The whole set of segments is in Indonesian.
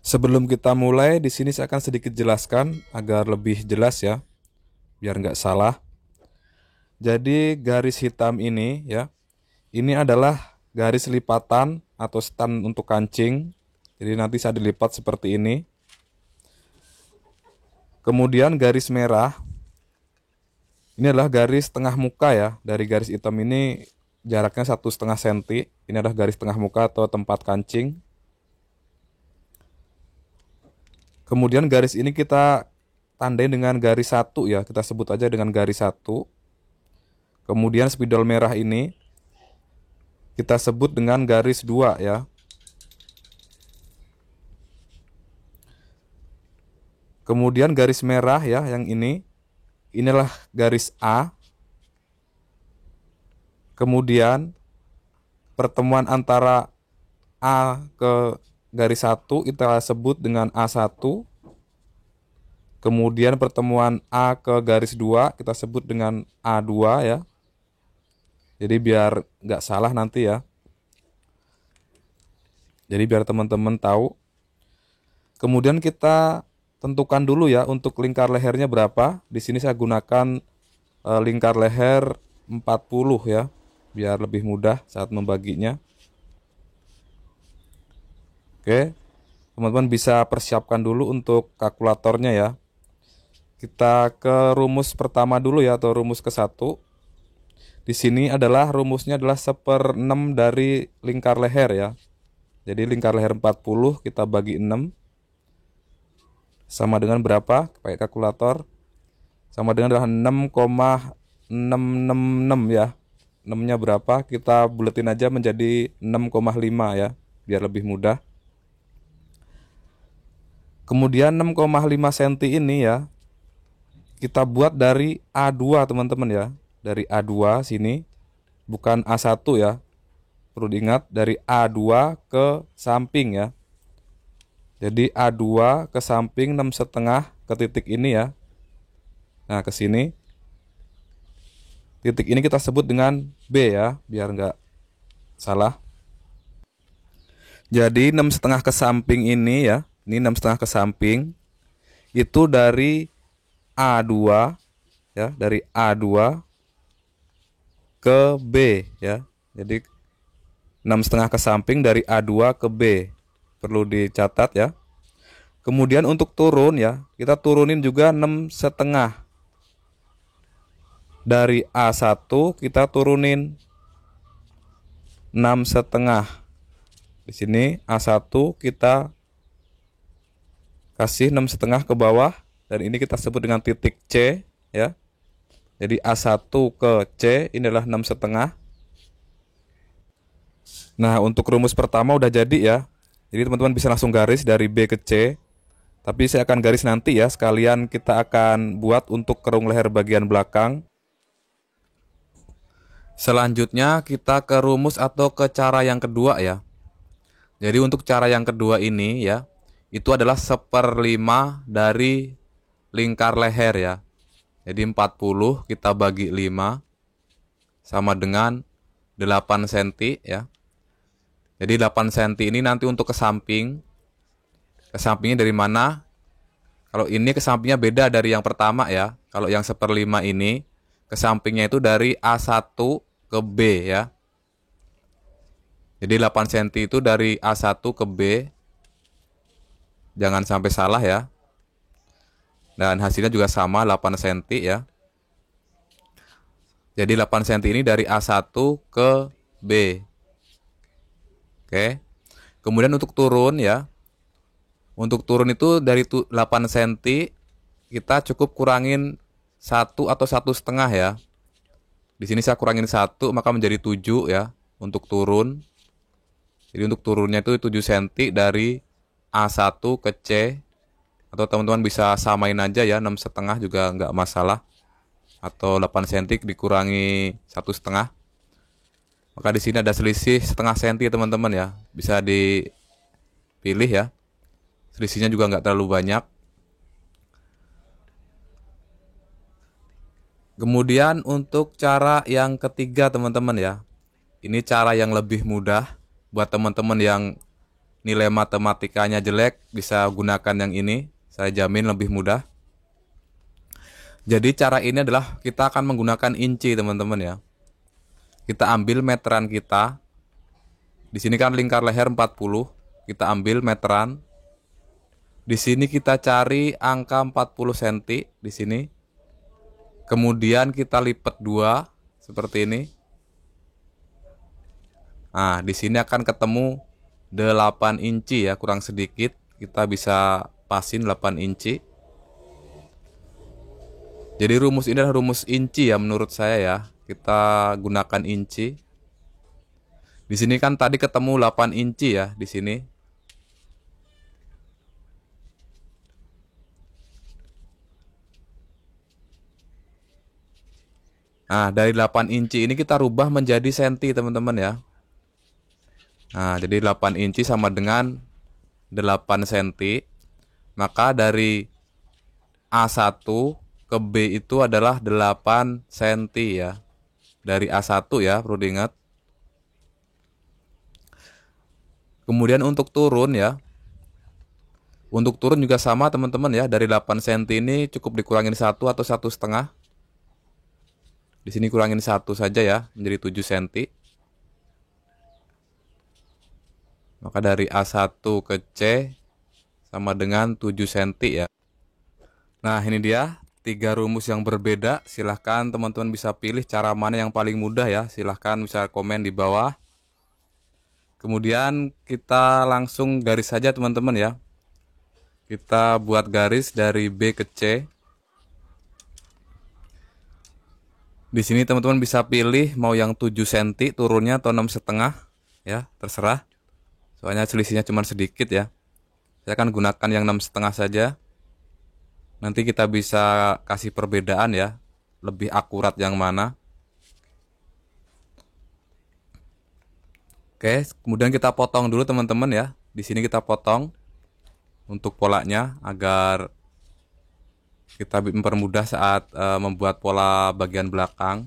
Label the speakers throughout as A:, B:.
A: Sebelum kita mulai, di sini saya akan sedikit jelaskan agar lebih jelas ya, biar nggak salah. Jadi garis hitam ini ya, ini adalah garis lipatan atau stand untuk kancing. Jadi nanti saya dilipat seperti ini. Kemudian garis merah, ini adalah garis tengah muka ya. Dari garis hitam ini jaraknya 1,5 cm. Ini adalah garis tengah muka atau tempat kancing. Kemudian garis ini kita tandai dengan garis 1 ya. Kita sebut aja dengan garis 1. Kemudian spidol merah ini kita sebut dengan garis 2 ya. Kemudian garis merah ya yang ini, inilah garis A. Kemudian pertemuan antara A ke garis 1 kita sebut dengan A1. Kemudian pertemuan A ke garis 2 kita sebut dengan A2 ya. Jadi biar nggak salah nanti ya. Jadi biar teman-teman tahu. Kemudian kita tentukan dulu ya untuk lingkar lehernya berapa. Di sini saya gunakan lingkar leher 40 ya, biar lebih mudah saat membaginya. Oke, teman-teman bisa persiapkan dulu untuk kalkulatornya ya. Kita ke rumus pertama dulu ya, atau rumus ke-1. Di sini adalah rumusnya adalah 1/6 dari lingkar leher ya. Jadi lingkar leher 40 kita bagi 6 sama dengan berapa? Pakai kalkulator. Sama dengan adalah 6,666 ya. 6-nya berapa? Kita buletin aja menjadi 6,5 ya, biar lebih mudah. Kemudian 6,5 cm ini ya, kita buat dari A2 teman-teman ya. Dari A2 sini, bukan A1 ya. Perlu diingat dari A2 ke samping ya. Jadi A2 ke samping 6,5 ke titik ini ya. Nah, ke sini. Titik ini kita sebut dengan B ya, biar nggak salah. Jadi 6,5 ke samping ini ya. Ini 6,5 ke samping. Itu dari A2 ya, dari A2 ke B ya. Jadi 6,5 ke samping dari A2 ke B. Perlu dicatat ya. Kemudian untuk turun ya, kita turunin juga 6,5. Dari A1 kita turunin 6,5. Di sini A1 kita kasih 6,5 ke bawah, dan ini kita sebut dengan titik C ya. Jadi A1 ke C ini adalah 6,5. Nah, untuk rumus pertama udah jadi ya. Jadi teman-teman bisa langsung garis dari B ke C. Tapi saya akan garis nanti ya, sekalian kita akan buat untuk kerung leher bagian belakang. Selanjutnya kita ke rumus atau ke cara yang kedua ya. Jadi untuk cara yang kedua ini ya, itu adalah 1/5 dari lingkar leher ya. Jadi 40 kita bagi 5 sama dengan 8 cm ya. Jadi 8 cm ini nanti untuk ke samping. Ke sampingnya dari mana? Kalau ini ke sampingnya beda dari yang pertama ya. Kalau yang 1/5 ini ke sampingnya itu dari A1 ke B ya. Jadi 8 cm itu dari A1 ke B. Jangan sampai salah ya. Dan hasilnya juga sama 8 cm ya. Jadi 8 cm ini dari A1 ke B. Oke. Kemudian untuk turun ya. Untuk turun itu dari 8 cm kita cukup kurangin 1 atau 1,5 ya. Di sini saya kurangin 1 maka menjadi 7 ya untuk turun. Jadi untuk turunnya itu 7 cm dari A1 ke C. Atau teman-teman bisa samain aja ya, 6,5 juga nggak masalah. Atau 8 cm dikurangi 1,5. Maka di sini ada selisih 0,5 cm teman-teman ya. Bisa dipilih ya. Selisihnya juga nggak terlalu banyak. Kemudian untuk cara yang ketiga teman-teman ya. Ini cara yang lebih mudah buat teman-teman yang nilai matematikanya jelek, bisa gunakan yang ini. Saya jamin lebih mudah. Jadi cara ini adalah kita akan menggunakan inci, teman-teman ya. Kita ambil meteran kita. Di sini kan lingkar leher 40. Kita ambil meteran. Di sini kita cari angka 40 cm di sini. Kemudian kita lipat 2 seperti ini. Nah, di sini akan ketemu 8 inci ya, kurang sedikit. Kita bisa pasin 8 inci. Jadi rumus ini adalah rumus inci ya menurut saya ya. Kita gunakan inci. Di sini kan tadi ketemu 8 inci ya di sini. Nah, dari 8 inci ini kita rubah menjadi senti, teman-teman ya. Nah, jadi 8 inci sama dengan 8 cm. Maka dari A1 ke B itu adalah 8 cm ya. Dari A1 ya, perlu diingat. Kemudian untuk turun ya. Untuk turun juga sama teman-teman ya. Dari 8 cm ini cukup dikurangin 1 atau 1,5. Di sini kurangin 1 saja ya, menjadi 7 cm. Maka dari A1 ke C sama dengan 7 cm ya. Nah, ini dia 3 rumus yang berbeda. Silahkan teman-teman bisa pilih cara mana yang paling mudah ya. Silahkan bisa komen di bawah. Kemudian kita langsung garis saja teman-teman ya. Kita buat garis dari B ke C. Di sini teman-teman bisa pilih mau yang 7 cm turunnya atau 6,5 ya, terserah. Soalnya selisihnya cuma sedikit ya. Saya akan gunakan yang 6,5 saja. Nanti kita bisa kasih perbedaan ya, lebih akurat yang mana. Oke, kemudian kita potong dulu teman-teman ya. Di sini kita potong untuk polanya agar kita mempermudah saat membuat pola bagian belakang.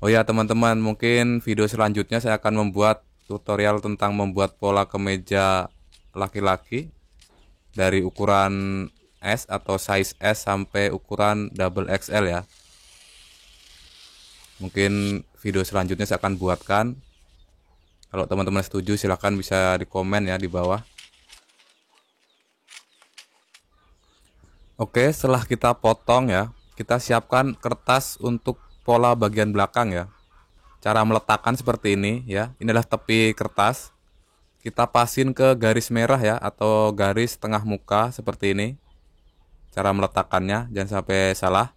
A: Oh ya teman-teman, mungkin video selanjutnya saya akan membuat tutorial tentang membuat pola kemeja laki-laki dari ukuran S atau size S sampai ukuran double XL ya. Mungkin video selanjutnya saya akan buatkan. Kalau teman-teman setuju silahkan bisa di komen ya di bawah. Oke, setelah kita potong ya, kita siapkan kertas untuk pola bagian belakang ya. Cara meletakkan seperti ini ya. Ini adalah tepi kertas. Kita pasin ke garis merah ya atau garis tengah muka seperti ini. Cara meletakkannya jangan sampai salah.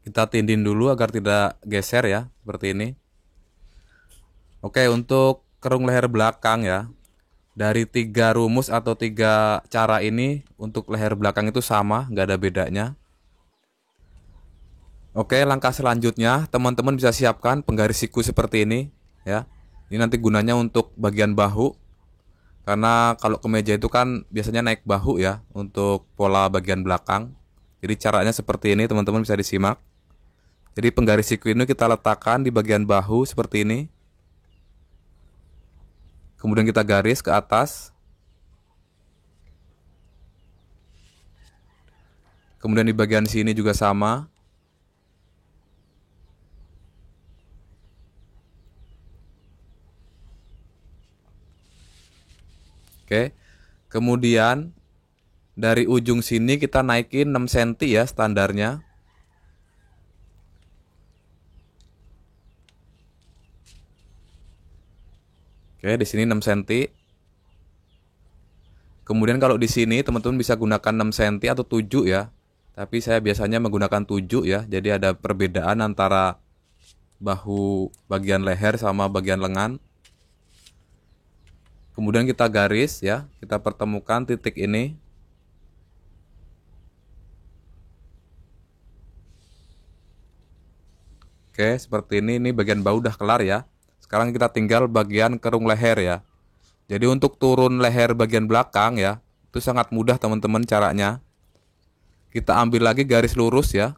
A: Kita tindih dulu agar tidak geser ya, seperti ini. Oke, untuk kerung leher belakang ya. Dari 3 rumus atau 3 cara ini untuk leher belakang itu sama, nggak ada bedanya. Oke, langkah selanjutnya teman-teman bisa siapkan penggaris siku seperti ini ya. Ini nanti gunanya untuk bagian bahu. Karena kalau kemeja itu kan biasanya naik bahu ya untuk pola bagian belakang. Jadi caranya seperti ini teman-teman bisa disimak. Jadi penggaris siku ini kita letakkan di bagian bahu seperti ini. Kemudian kita garis ke atas. Kemudian di bagian sini juga sama. Oke. Kemudian dari ujung sini kita naikin 6 cm ya standarnya. Oke, di sini 6 cm. Kemudian kalau di sini teman-teman bisa gunakan 6 cm atau 7 ya. Tapi saya biasanya menggunakan 7 ya. Jadi ada perbedaan antara bahu bagian leher sama bagian lengan. Kemudian kita garis ya. Kita pertemukan titik ini. Oke, seperti ini. Ini bagian bahu udah kelar ya. Sekarang kita tinggal bagian kerung leher ya. Jadi untuk turun leher bagian belakang ya, itu sangat mudah teman-teman caranya. Kita ambil lagi garis lurus ya.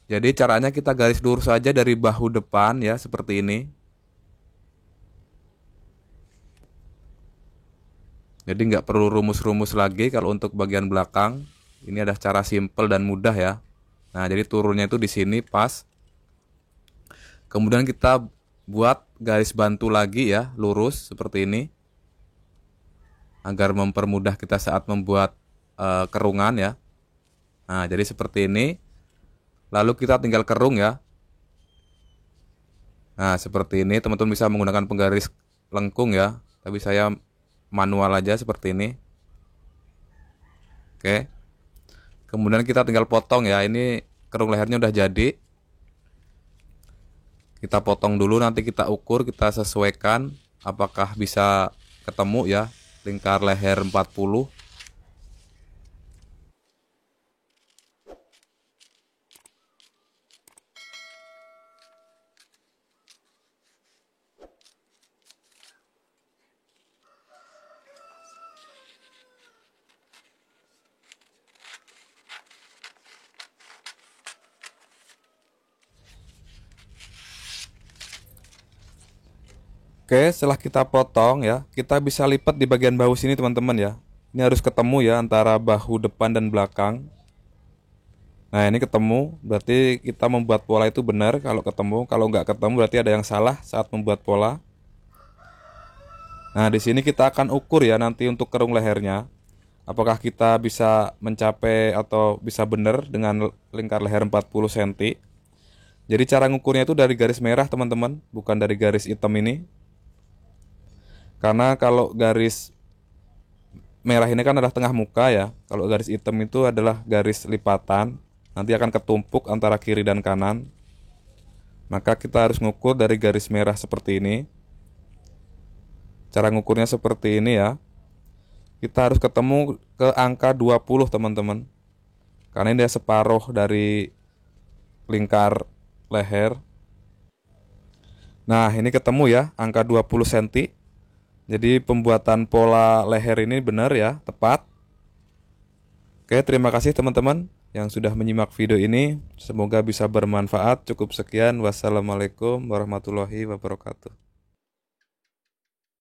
A: Jadi caranya kita garis lurus saja dari bahu depan ya, seperti ini. Jadi nggak perlu rumus-rumus lagi kalau untuk bagian belakang. Ini ada cara simple dan mudah ya. Nah, jadi turunnya itu di sini pas. Kemudian kita buat garis bantu lagi ya, lurus seperti ini. Agar mempermudah kita saat membuat kerungan ya. Nah, jadi seperti ini. Lalu kita tinggal kerung ya. Nah, seperti ini teman-teman bisa menggunakan penggaris lengkung ya. Tapi saya manual aja seperti ini. Oke. Kemudian kita tinggal potong ya. Ini kerung lehernya udah jadi. Kita potong dulu, nanti kita ukur, kita sesuaikan apakah bisa ketemu ya lingkar leher 40. Oke, setelah kita potong ya, kita bisa lipat di bagian bahu sini teman-teman ya. Ini harus ketemu ya antara bahu depan dan belakang. Nah, ini ketemu, berarti kita membuat pola itu benar kalau ketemu. Kalau nggak ketemu berarti ada yang salah saat membuat pola. Nah, di sini kita akan ukur ya nanti untuk kerung lehernya. Apakah kita bisa mencapai atau bisa benar dengan lingkar leher 40 cm. Jadi cara ngukurnya itu dari garis merah teman-teman, bukan dari garis hitam ini. Karena kalau garis merah ini kan adalah tengah muka ya. Kalau garis hitam itu adalah garis lipatan. Nanti akan ketumpuk antara kiri dan kanan. Maka kita harus ngukur dari garis merah seperti ini. Cara ngukurnya seperti ini ya. Kita harus ketemu ke angka 20 teman-teman. Karena ini dia separuh dari lingkar leher. Nah, ini ketemu ya angka 20 cm. Jadi pembuatan pola leher ini benar ya, tepat. Oke, terima kasih teman-teman yang sudah menyimak video ini. Semoga bisa bermanfaat. Cukup sekian. Wassalamualaikum warahmatullahi wabarakatuh.